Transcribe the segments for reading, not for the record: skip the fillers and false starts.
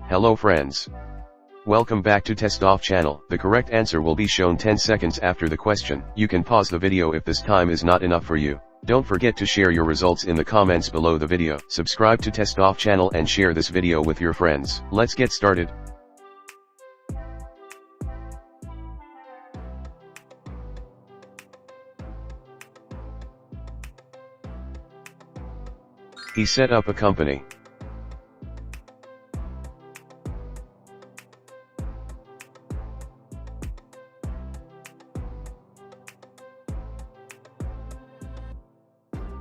Hello friends. Welcome back to TESTOFF channel. The correct answer will be shown 10 seconds after the question. You can pause the video if this time is not enough for you. Don't forget to share your results in the comments below the video. Subscribe to TESTOFF channel and share this video with your friends. Let's get started. He set up a company.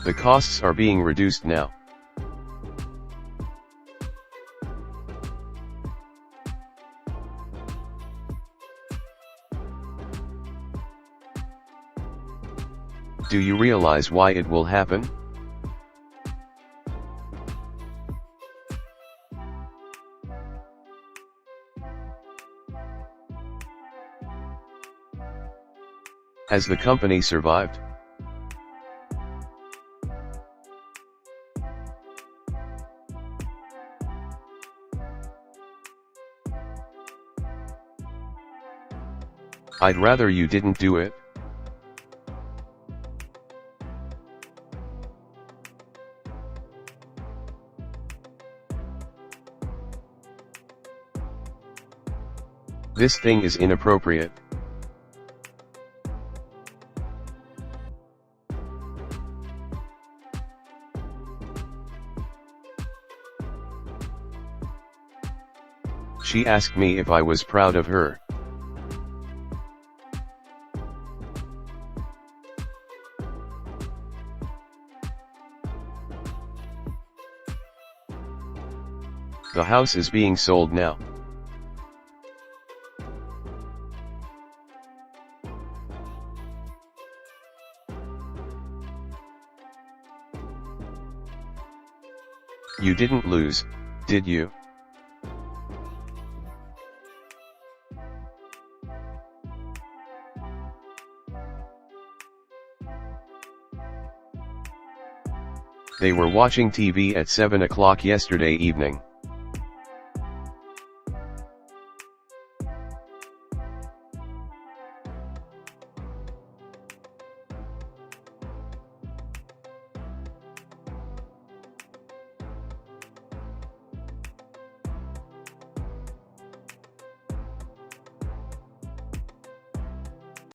The costs are being reduced now. Do you realize why it will happen? Has the company survived? I'd rather you didn't do it. This thing is inappropriate. She asked me if I was proud of her. The house is being sold now. You didn't lose, did you? They were watching TV at 7 o'clock yesterday evening.